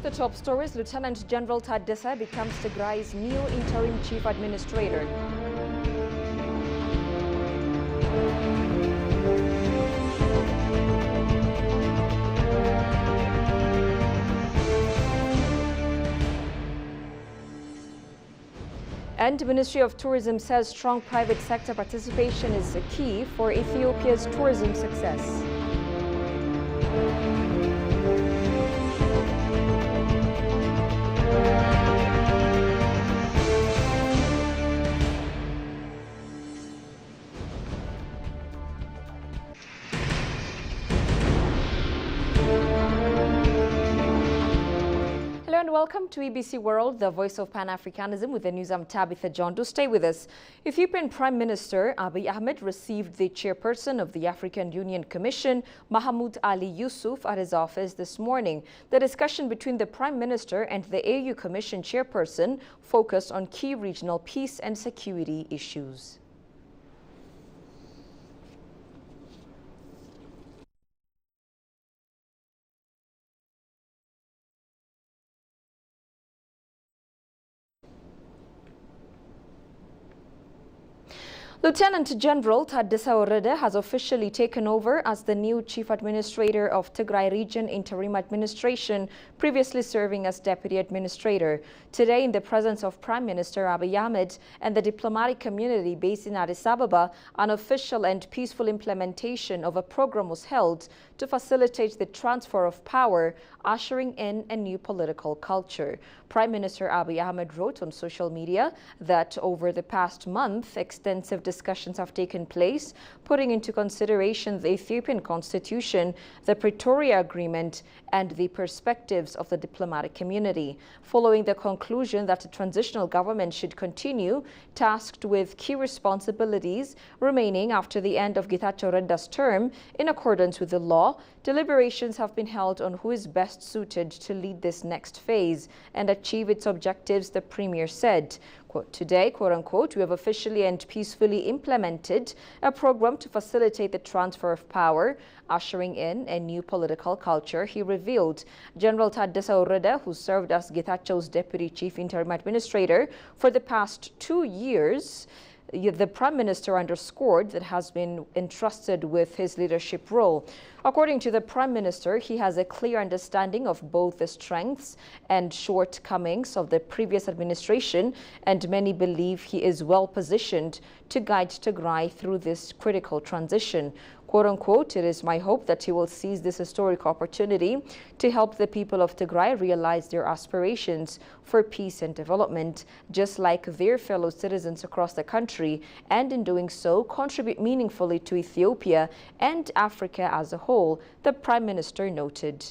The top stories: Lieutenant General Taddesa becomes Tigray's new interim chief administrator. And the Ministry of Tourism says strong private sector participation is a key for Ethiopia's tourism success. Welcome to EBC World, the voice of Pan-Africanism. With the news, I'm Tabitha John. Do stay with us. Ethiopian Prime Minister Abiy Ahmed received the chairperson of the African Union Commission, Mahmoud Ali Yusuf, at his office this morning. The discussion between the Prime Minister and the AU Commission chairperson focused on key regional peace and security issues. Lieutenant General Taddesa has officially taken over as the new Chief Administrator of Tigray Region Interim Administration, previously serving as Deputy Administrator. Today, in the presence of Prime Minister Abiy Ahmed and the diplomatic community based in Addis Ababa, an official and peaceful implementation of a program was held to facilitate the transfer of power, ushering in a new political culture. Prime Minister Abiy Ahmed wrote on social media that over the past month, extensive discussions have taken place, putting into consideration the Ethiopian constitution, the Pretoria Agreement, and the perspectives of the diplomatic community. Following the conclusion that a transitional government should continue, tasked with key responsibilities remaining after the end of Getachew Reda's term, in accordance with the law, deliberations have been held on who is best suited to lead this next phase and achieve its objectives, the Premier said. Quote, today, quote unquote, we have officially and peacefully implemented a program to facilitate the transfer of power, ushering in a new political culture, he revealed. General Taddesa, who served as Getachew's Deputy Chief Interim Administrator for the past 2 years, the Prime Minister underscored that has been entrusted with his leadership role. According to the Prime Minister, he has a clear understanding of both the strengths and shortcomings of the previous administration, and many believe he is well positioned to guide Tigray through this critical transition. Quote unquote, it is my hope that he will seize this historic opportunity to help the people of Tigray realize their aspirations for peace and development, just like their fellow citizens across the country, and in doing so, contribute meaningfully to Ethiopia and Africa as a whole, the Prime Minister noted.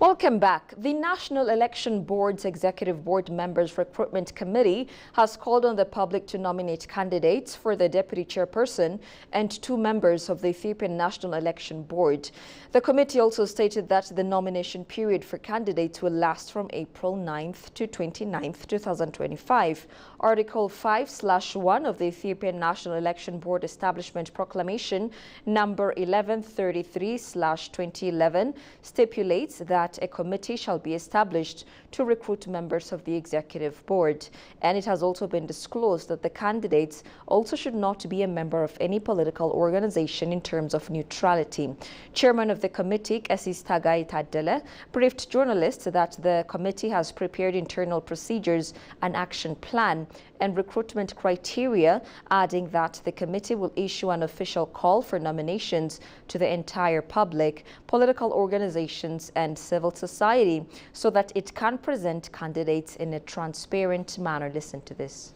Welcome back. The National Election Board's Executive Board Members Recruitment Committee has called on the public to nominate candidates for the Deputy Chairperson and 2 members of the Ethiopian National Election Board. The committee also stated that the nomination period for candidates will last from April 9th to 29th, 2025. Article 5/1 of the Ethiopian National Election Board Establishment Proclamation number 1133/2011 stipulates that a committee shall be established to recruit members of the executive board. And it has also been disclosed that the candidates also should not be a member of any political organization in terms of neutrality. Chairman of the committee, Qesis Tigray Taddele, briefed journalists that the committee has prepared internal procedures and action plan and recruitment criteria, adding that the committee will issue an official call for nominations to the entire public, political organizations and civil society so that it can present candidates in a transparent manner. Listen to this.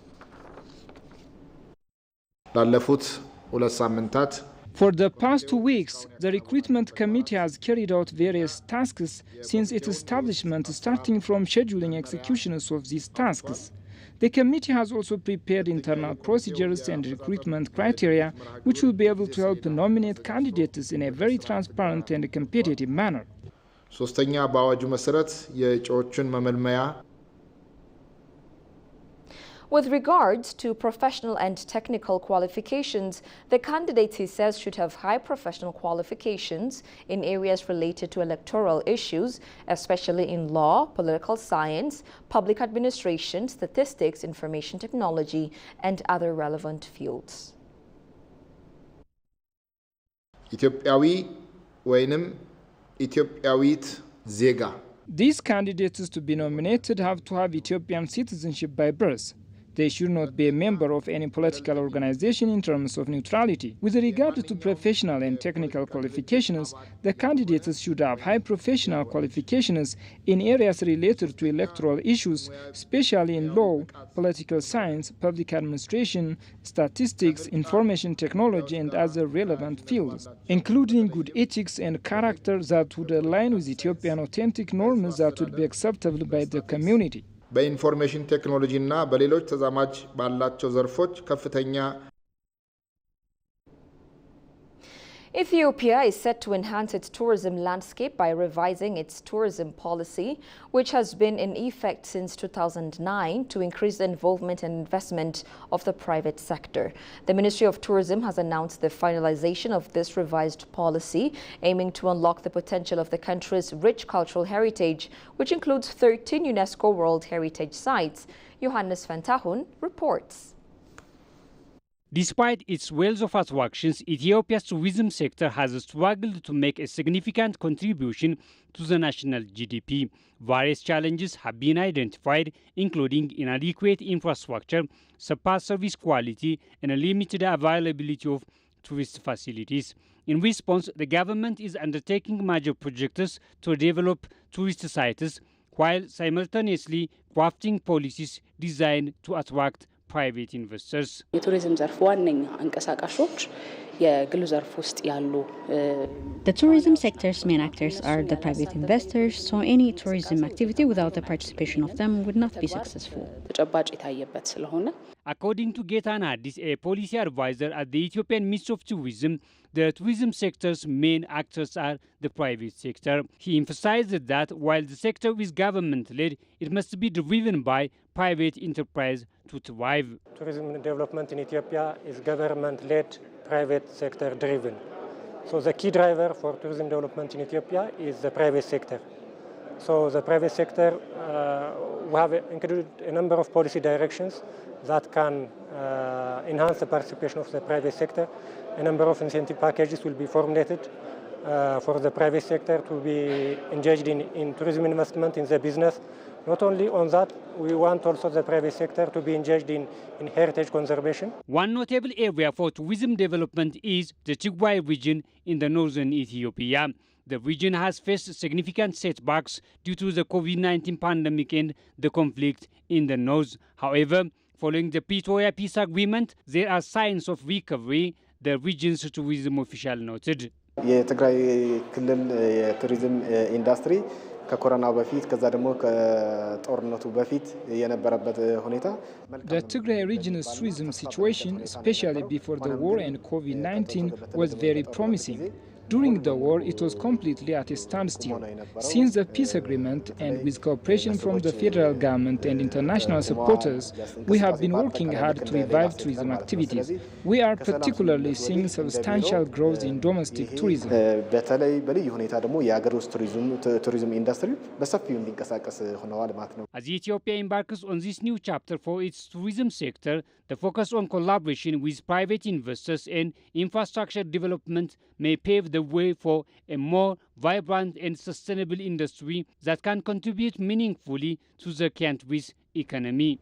For the past 2 weeks, the recruitment committee has carried out various tasks since its establishment, starting from scheduling executions of these tasks. The committee has also prepared internal procedures and recruitment criteria which will be able to help nominate candidates in a very transparent and competitive manner. With regards to professional and technical qualifications, the candidates, he says, should have high professional qualifications in areas related to electoral issues, especially in law, political science, public administration, statistics, information technology, and other relevant fields. These candidates to be nominated have to have Ethiopian citizenship by birth. They should not be a member of any political organization in terms of neutrality. With regard to professional and technical qualifications, the candidates should have high professional qualifications in areas related to electoral issues, especially in law, political science, public administration, statistics, information technology, and other relevant fields, including good ethics and character that would align with Ethiopian authentic norms that would be acceptable by the community. በኢንፎርሜሽን ቴክኖሎጂ እና በሌሎች ተዛማጅ ባላቸው ዘርፎች ከፍተኛ Ethiopia is set to enhance its tourism landscape by revising its tourism policy, which has been in effect since 2009, to increase the involvement and investment of the private sector. The Ministry of Tourism has announced the finalization of this revised policy, aiming to unlock the potential of the country's rich cultural heritage, which includes 13 UNESCO World Heritage Sites. Johannes Fantahun reports. Despite its wealth of attractions, Ethiopia's tourism sector has struggled to make a significant contribution to the national GDP. Various challenges have been identified, including inadequate infrastructure, subpar service quality, and a limited availability of tourist facilities. In response, the government is undertaking major projects to develop tourist sites, while simultaneously crafting policies designed to attract private investors. The tourism sector's main actors are the private investors, so any tourism activity without the participation of them would not be successful. According to Getan Addis, a policy advisor at the Ethiopian Ministry of Tourism, the tourism sector's main actors are the private sector. He emphasized that while the sector is government-led, it must be driven by private enterprise to thrive. Tourism development in Ethiopia is government-led, private sector-driven. So the key driver for tourism development in Ethiopia is the private sector. So the private sector, we have included a number of policy directions that can enhance the participation of the private sector. A number of incentive packages will be formulated for the private sector to be engaged in tourism investment in the business. Not only on that, we want also the private sector to be engaged in heritage conservation. One notable area for tourism development is the Tigray region in the northern Ethiopia. The region has faced significant setbacks due to the COVID-19 pandemic and the conflict in the north. However, following the Pretoria peace agreement, there are signs of recovery, the region's tourism official noted. የትግራይ ክልል የቱሪዝም ኢንዱስትሪ The Tigray region's tourism situation, especially before the war and COVID-19, was very promising. During the war, it was completely at a standstill. Since the peace agreement and with cooperation from the federal government and international supporters, we have been working hard to revive tourism activities. We are particularly seeing substantial growth in domestic tourism. As Ethiopia embarks on this new chapter for its tourism sector, the focus on collaboration with private investors and infrastructure development may pave the way for a more vibrant and sustainable industry that can contribute meaningfully to the country's economy.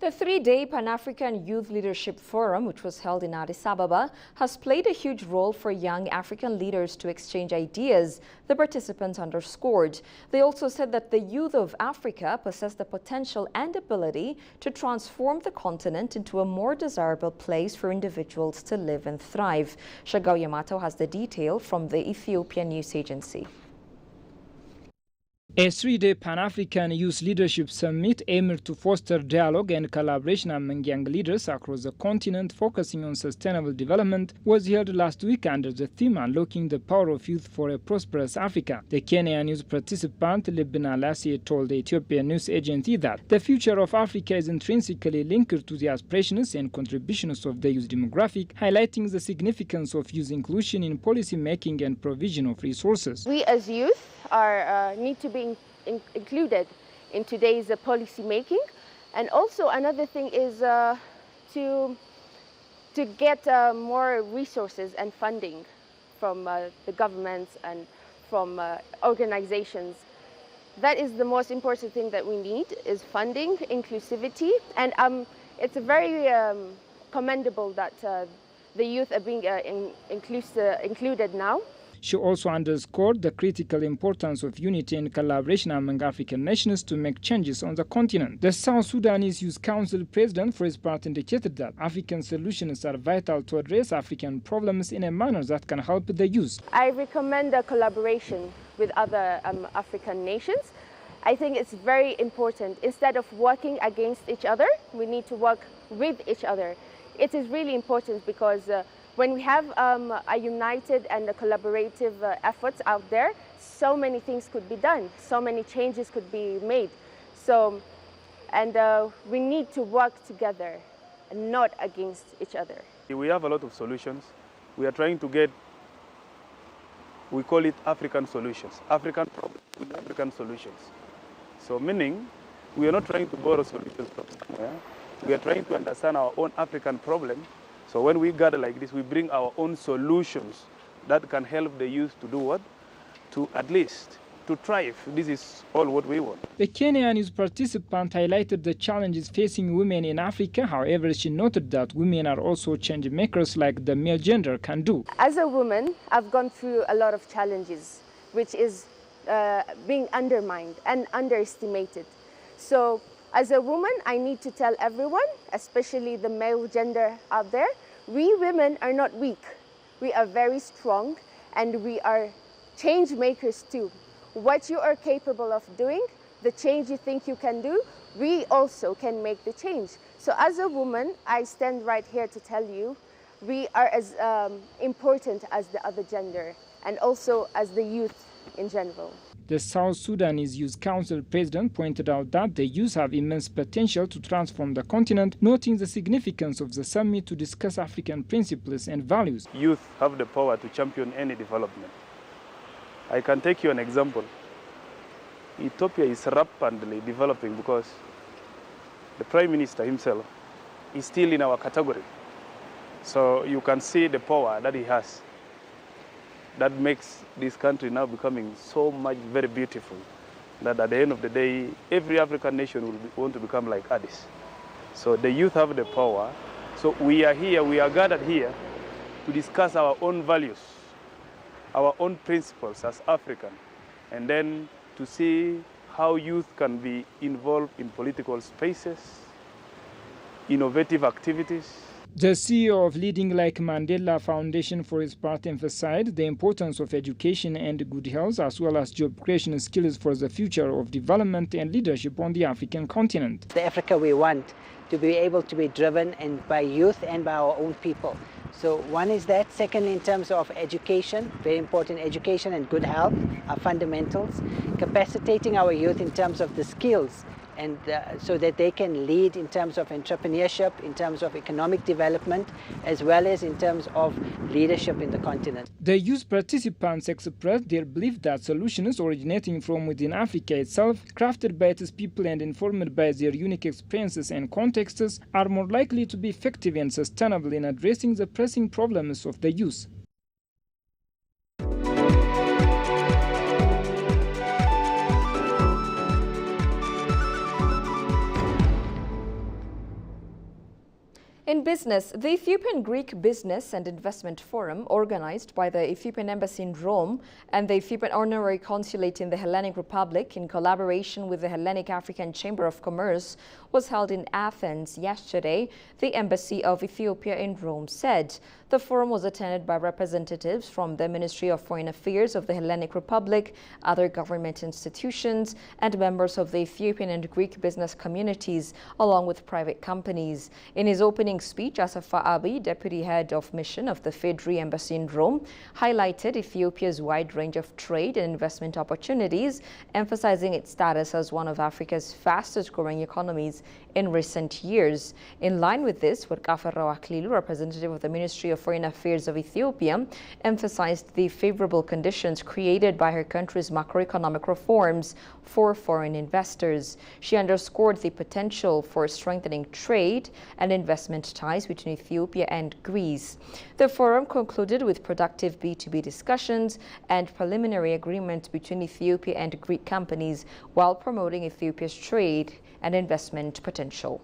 The three-day Pan-African Youth Leadership Forum, which was held in Addis Ababa, has played a huge role for young African leaders to exchange ideas, the participants underscored. They also said that the youth of Africa possess the potential and ability to transform the continent into a more desirable place for individuals to live and thrive. Shagao Yamato has the detail from the Ethiopian news agency. A three-day Pan-African Youth Leadership Summit aimed to foster dialogue and collaboration among young leaders across the continent, focusing on sustainable development, was held last week under the theme Unlocking the Power of Youth for a Prosperous Africa. The Kenya news participant Libna Lassie told the Ethiopian news agency that the future of Africa is intrinsically linked to the aspirations and contributions of the youth demographic, highlighting the significance of youth inclusion in policy making and provision of resources. We as youth need to be included in today's policy making, and also another thing is to get more resources and funding from the governments and from organizations. That is the most important thing that we need, is funding, inclusivity, and it's very commendable that the youth are being included now. She also underscored the critical importance of unity and collaboration among African nations to make changes on the continent. The South Sudanese Youth Council president, for his part, indicated that African solutions are vital to address African problems in a manner that can help the youth. I recommend a collaboration with other African nations. I think it's very important. Instead of working against each other, we need to work with each other. It is really important because when we have a united and a collaborative efforts out there, so many things could be done, so many changes could be made. So, and we need to work together and not against each other. We have a lot of solutions. We are trying to get, we call it African solutions, African problems with African solutions. So meaning, we are not trying to borrow solutions from somewhere. We are trying to understand our own African problem. So when we gather like this, we bring our own solutions that can help the youth to do what? To at least to thrive. This is all what we want. The Kenyan news participant highlighted the challenges facing women in Africa. However, she noted that women are also change makers like the male gender can do. As a woman, I've gone through a lot of challenges, which is being undermined and underestimated. So as a woman, I need to tell everyone, especially the male gender out there, we women are not weak. We are very strong and we are change makers too. What you are capable of doing, the change you think you can do, we also can make the change. So as a woman, I stand right here to tell you, we are as important as the other gender and also as the youth in general. The South Sudanese Youth Council president pointed out that the youth have immense potential to transform the continent, noting the significance of the summit to discuss African principles and values. Youth have the power to champion any development. I can take you an example. Ethiopia is rapidly developing because the Prime Minister himself is still in our category. So you can see the power that he has. That makes this country now becoming so much very beautiful that at the end of the day, every African nation will want to become like Addis. So the youth have the power. So we are here, we are gathered here to discuss our own values, our own principles as African, and then to see how youth can be involved in political spaces, innovative activities. The CEO of leading like Mandela Foundation, for his part, emphasized the importance of education and good health, as well as job creation skills for the future of development and leadership on the African continent. The Africa we want to be able to be driven by youth and by our own people. So one is that. Second, in terms of education, very important, education and good health are fundamentals. Capacitating our youth in terms of the skills, and so that they can lead in terms of entrepreneurship, in terms of economic development, as well as in terms of leadership in the continent. The youth participants expressed their belief that solutions originating from within Africa itself, crafted by its people and informed by their unique experiences and contexts, are more likely to be effective and sustainable in addressing the pressing problems of the youth. In business, the Ethiopian-Greek Business and Investment Forum, organized by the Ethiopian Embassy in Rome and the Ethiopian Honorary Consulate in the Hellenic Republic in collaboration with the Hellenic African Chamber of Commerce, was held in Athens yesterday, the Embassy of Ethiopia in Rome said. The forum was attended by representatives from the Ministry of Foreign Affairs of the Hellenic Republic, other government institutions, and members of the Ethiopian and Greek business communities, along with private companies. In his opening speech, Asafa Abi, Deputy Head of Mission of the FEDRI Embassy in Rome, highlighted Ethiopia's wide range of trade and investment opportunities, emphasizing its status as one of Africa's fastest-growing economies in recent years. In line with this, Workaferraw Aklilu, representative of the Ministry of Foreign Affairs of Ethiopia, emphasized the favorable conditions created by her country's macroeconomic reforms for foreign investors. She underscored the potential for strengthening trade and investment ties between Ethiopia and Greece. The forum concluded with productive B2B discussions and preliminary agreements between Ethiopia and Greek companies while promoting Ethiopia's trade and investment potential.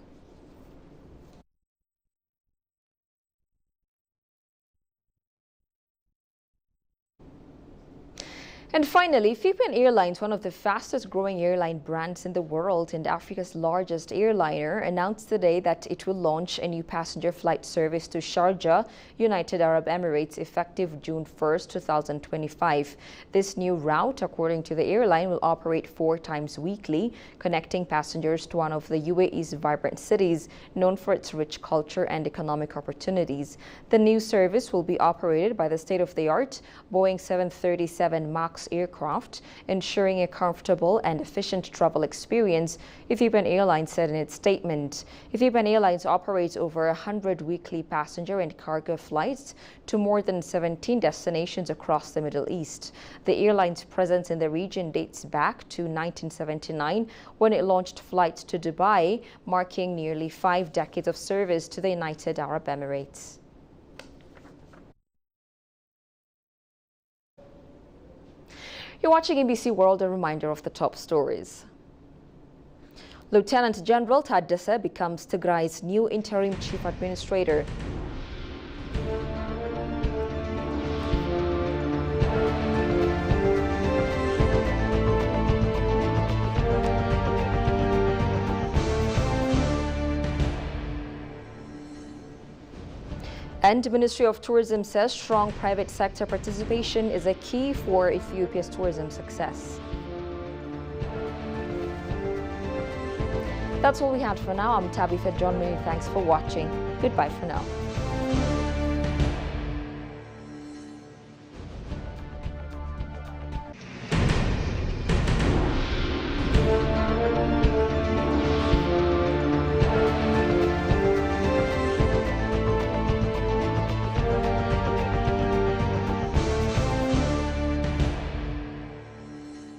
And finally, Ethiopian Airlines, one of the fastest growing airline brands in the world and Africa's largest airliner, announced today that it will launch a new passenger flight service to Sharjah, United Arab Emirates, effective June 1st, 2025. This new route, according to the airline, will operate 4 times weekly, connecting passengers to one of the UAE's vibrant cities, known for its rich culture and economic opportunities. The new service will be operated by the state-of-the-art Boeing 737 MAX aircraft, ensuring a comfortable and efficient travel experience, Ethiopian Airlines said in its statement. Ethiopian Airlines operates over 100 weekly passenger and cargo flights to more than 17 destinations across the Middle East. The airline's presence in the region dates back to 1979, when it launched flights to Dubai, marking nearly 5 decades of service to the United Arab Emirates. You're watching EBC World, a reminder of the top stories. Lieutenant General Taddese becomes Tigray's new interim chief administrator. And the Ministry of Tourism says strong private sector participation is a key for Ethiopia's tourism success. That's all we had for now. I'm Tabitha John. Many thanks for watching. Goodbye for now.